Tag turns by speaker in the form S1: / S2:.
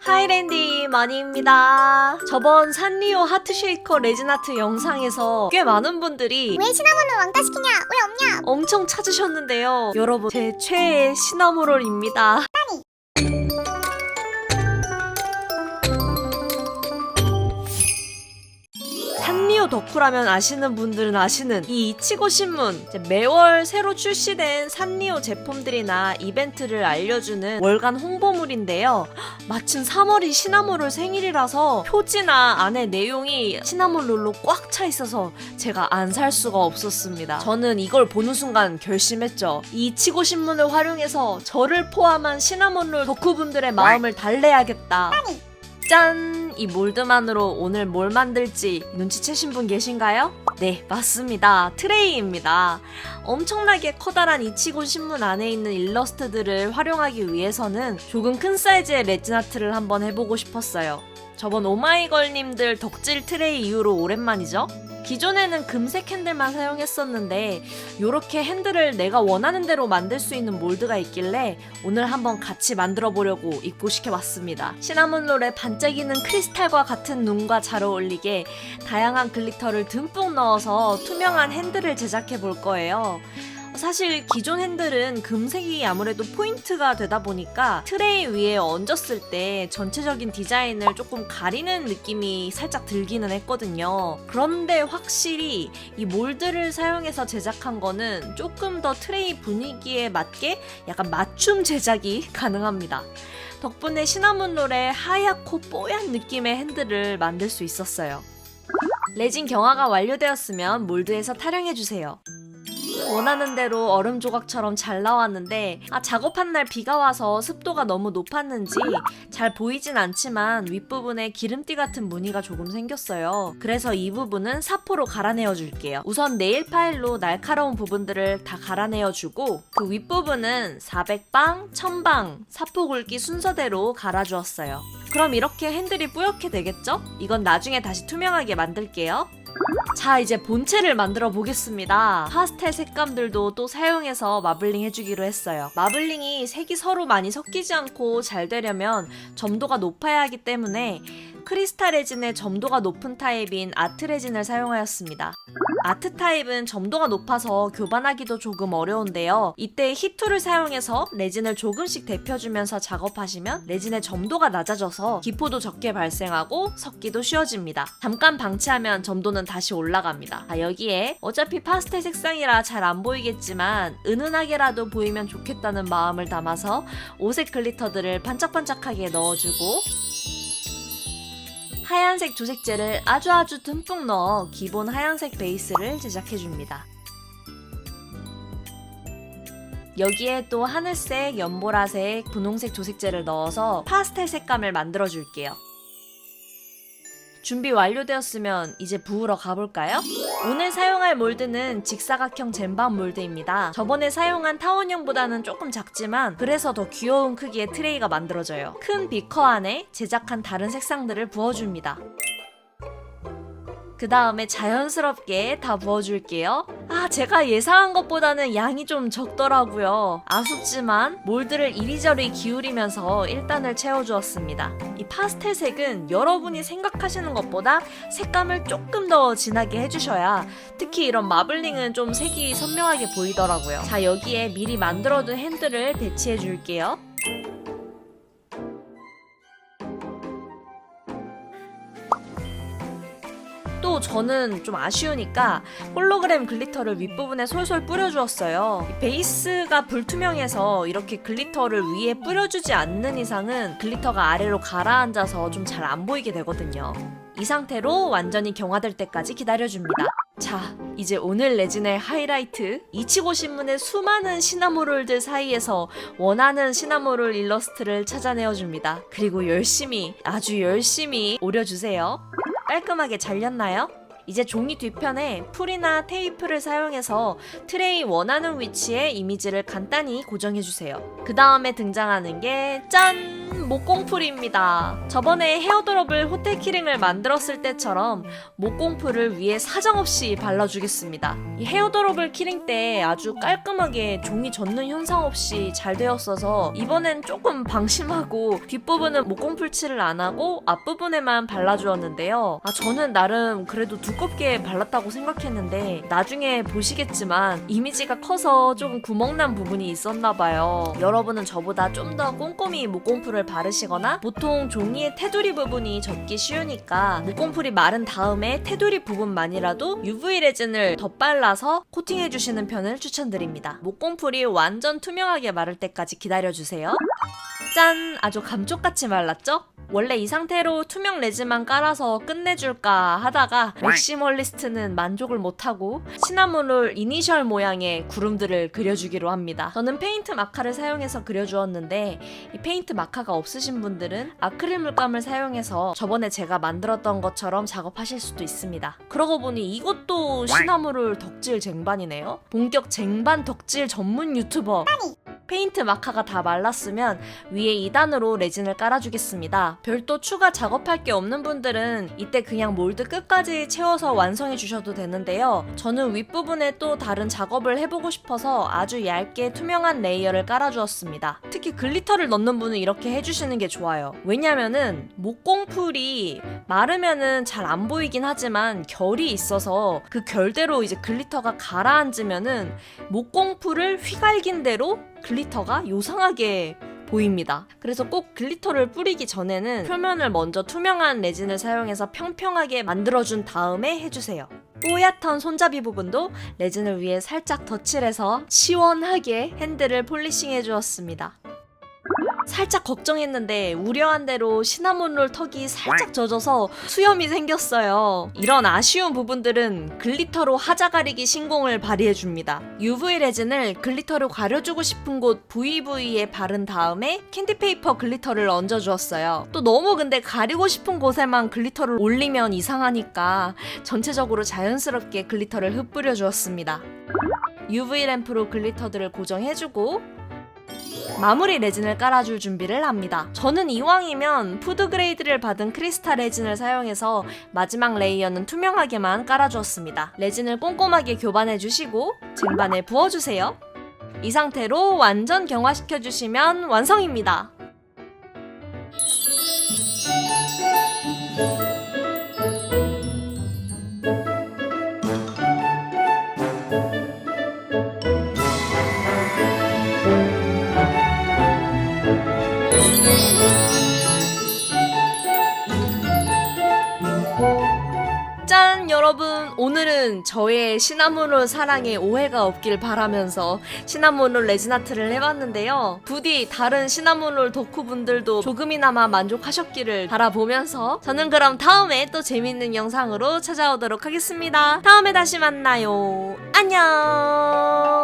S1: 하이랜디 머니입니다. 저번 산리오 하트쉐이커 레진아트 영상에서 꽤 많은 분들이
S2: 왜 시나몬을 왕따시키냐? 왜 없냐?
S1: 엄청 찾으셨는데요. 여러분, 제 최애 시나모롤입니다. 산리오 덕후라면 아시는 분들은 아시는 이 이치고 신문, 매월 새로 출시된 산리오 제품들이나 이벤트를 알려주는 월간 홍보물인데요. 마침 3월이 시나모롤 생일이라서 표지나 안에 내용이 시나모롤로 꽉 차 있어서 제가 안 살 수가 없었습니다. 저는 이걸 보는 순간 결심했죠. 이 이치고 신문을 활용해서 저를 포함한 시나모롤 덕후분들의 마음을 달래야겠다. 짠! 이 몰드만으로 오늘 뭘 만들지 눈치채신 분 계신가요? 네, 맞습니다. 트레이입니다. 엄청나게 커다란 이치고 신문 안에 있는 일러스트들을 활용하기 위해서는 조금 큰 사이즈의 레진아트를 한번 해보고 싶었어요. 저번 오마이걸님들 덕질 트레이 이후로 오랜만이죠? 기존에는 금색 핸들만 사용했었는데 요렇게 핸들을 내가 원하는 대로 만들 수 있는 몰드가 있길래 오늘 한번 같이 만들어 보려고 입고시켜봤습니다. 시나몬롤에 반짝이는 크리스탈과 같은 눈과 잘 어울리게 다양한 글리터를 듬뿍 넣어서 투명한 핸들을 제작해 볼 거예요. 사실 기존 핸들은 금색이 아무래도 포인트가 되다 보니까 트레이 위에 얹었을 때 전체적인 디자인을 조금 가리는 느낌이 살짝 들기는 했거든요. 그런데 확실히 이 몰드를 사용해서 제작한 거는 조금 더 트레이 분위기에 맞게 약간 맞춤 제작이 가능합니다. 덕분에 시나몬롤의 하얗고 뽀얀 느낌의 핸들을 만들 수 있었어요. 레진 경화가 완료되었으면 몰드에서 타령해주세요. 원하는 대로 얼음 조각처럼 잘 나왔는데 작업한 날 비가 와서 습도가 너무 높았는지 잘 보이진 않지만 윗부분에 기름띠 같은 무늬가 조금 생겼어요. 그래서 이 부분은 사포로 갈아내어 줄게요. 우선 네일 파일로 날카로운 부분들을 다 갈아내어 주고 그 윗부분은 400방, 1000방 사포 굵기 순서대로 갈아주었어요. 그럼 이렇게 핸들이 뿌옇게 되겠죠? 이건 나중에 다시 투명하게 만들게요. 자, 이제 본체를 만들어 보겠습니다. 파스텔 색감들도 또 사용해서 마블링 해주기로 했어요. 마블링이 색이 서로 많이 섞이지 않고 잘 되려면 점도가 높아야 하기 때문에 크리스탈 레진의 점도가 높은 타입인 아트 레진을 사용하였습니다. 아트 타입은 점도가 높아서 교반하기도 조금 어려운데요. 이때 히툴을 사용해서 레진을 조금씩 데펴주면서 작업하시면 레진의 점도가 낮아져서 기포도 적게 발생하고 섞기도 쉬워집니다. 잠깐 방치하면 점도는 다시 올라갑니다. 여기에 어차피 파스텔 색상이라 잘 안 보이겠지만 은은하게라도 보이면 좋겠다는 마음을 담아서 오색 글리터들을 반짝반짝하게 넣어주고 하얀색 조색제를 아주 듬뿍 넣어 기본 하얀색 베이스를 제작해줍니다. 여기에 또 하늘색, 연보라색, 분홍색 조색제를 넣어서 파스텔 색감을 만들어줄게요. 준비 완료되었으면 이제 부으러 가볼까요? 오늘 사용할 몰드는 직사각형 젠밤 몰드입니다. 저번에 사용한 타원형보다는 조금 작지만 그래서 더 귀여운 크기의 트레이가 만들어져요. 큰 비커 안에 제작한 다른 색상들을 부어줍니다. 그 다음에 자연스럽게 다 부어줄게요. 제가 예상한 것보다는 양이 좀 적더라고요. 아쉽지만 몰드를 이리저리 기울이면서 1단을 채워주었습니다. 이 파스텔 색은 여러분이 생각하시는 것보다 색감을 조금 더 진하게 해주셔야 특히 이런 마블링은 좀 색이 선명하게 보이더라고요. 자, 여기에 미리 만들어둔 핸들을 배치해줄게요. 또 저는 좀 아쉬우니까 홀로그램 글리터를 윗부분에 솔솔 뿌려주었어요. 베이스가 불투명해서 이렇게 글리터를 위에 뿌려주지 않는 이상은 글리터가 아래로 가라앉아서 좀 잘 안 보이게 되거든요. 이 상태로 완전히 경화될 때까지 기다려줍니다. 자, 이제 오늘 레진의 하이라이트, 이치고 신문의 수많은 시나모롤들 사이에서 원하는 시나모롤 일러스트를 찾아내어줍니다. 그리고 아주 열심히 오려주세요. 깔끔하게 잘렸나요? 이제 종이 뒤편에 풀이나 테이프를 사용해서 트레이 원하는 위치에 이미지를 간단히 고정해주세요. 그 다음에 등장하는 게 짠! 목공풀입니다. 저번에 헤어드롭을 호텔 키링을 만들었을 때처럼 목공풀을 위에 사정없이 발라주겠습니다. 이 헤어드롭을 키링 때 아주 깔끔하게 종이 젖는 현상 없이 잘 되었어서 이번엔 조금 방심하고 뒷부분은 목공풀 칠을 안 하고 앞부분에만 발라주었는데요. 저는 나름 그래도 두껍게 발랐다고 생각했는데 나중에 보시겠지만 이미지가 커서 조금 구멍난 부분이 있었나봐요. 여러분은 저보다 좀 더 꼼꼼히 목공풀을 바르시거나 보통 종이의 테두리 부분이 젖기 쉬우니까 목공풀이 마른 다음에 테두리 부분만이라도 UV 레진을 덧발라서 코팅해주시는 편을 추천드립니다. 목공풀이 완전 투명하게 마를 때까지 기다려주세요. 짠! 아주 감쪽같이 말랐죠? 원래 이 상태로 투명 레진만 깔아서 끝내줄까 하다가 맥시멀리스트는 만족을 못하고 시나몬롤 이니셜 모양의 구름들을 그려주기로 합니다. 저는 페인트 마카를 사용해서 그려주었는데 이 페인트 마카가 없으신 분들은 아크릴 물감을 사용해서 저번에 제가 만들었던 것처럼 작업하실 수도 있습니다. 그러고 보니 이것도 시나몬롤 덕질 쟁반이네요. 본격 쟁반 덕질 전문 유튜버. 페인트 마카가 다 말랐으면 위에 2단으로 레진을 깔아주겠습니다. 별도 추가 작업할 게 없는 분들은 이때 그냥 몰드 끝까지 채워서 완성해 주셔도 되는데요. 저는 윗부분에 또 다른 작업을 해보고 싶어서 아주 얇게 투명한 레이어를 깔아주었습니다. 특히 글리터를 넣는 분은 이렇게 해주시는 게 좋아요. 왜냐면은 목공풀이 마르면은 잘 안 보이긴 하지만 결이 있어서 그 결대로 이제 글리터가 가라앉으면은 목공풀을 휘갈긴 대로 글리터가 요상하게 보입니다. 그래서 꼭 글리터를 뿌리기 전에는 표면을 먼저 투명한 레진을 사용해서 평평하게 만들어준 다음에 해주세요. 뽀얗던 손잡이 부분도 레진을 위해 살짝 덧칠해서 시원하게 핸들을 폴리싱 해주었습니다. 살짝 걱정했는데 우려한 대로 시나몬롤 턱이 살짝 젖어서 수염이 생겼어요. 이런 아쉬운 부분들은 글리터로 하자 가리기 신공을 발휘해줍니다. UV 레진을 글리터로 가려주고 싶은 곳 부위부위에 바른 다음에 캔디페이퍼 글리터를 얹어주었어요. 또 너무 근데 가리고 싶은 곳에만 글리터를 올리면 이상하니까 전체적으로 자연스럽게 글리터를 흩뿌려 주었습니다. UV 램프로 글리터들을 고정해주고 마무리 레진을 깔아줄 준비를 합니다. 저는 이왕이면 푸드그레이드를 받은 크리스탈 레진을 사용해서 마지막 레이어는 투명하게만 깔아주었습니다. 레진을 꼼꼼하게 교반해주시고 쟁반에 부어주세요. 이 상태로 완전 경화시켜주시면 완성입니다. 짠! 여러분, 오늘은 저의 시나몬롤 사랑에 오해가 없길 바라면서 시나몬롤 레진 아트를 해봤는데요. 부디 다른 시나몬롤 덕후분들도 조금이나마 만족하셨기를 바라보면서 저는 그럼 다음에 또 재밌는 영상으로 찾아오도록 하겠습니다. 다음에 다시 만나요. 안녕!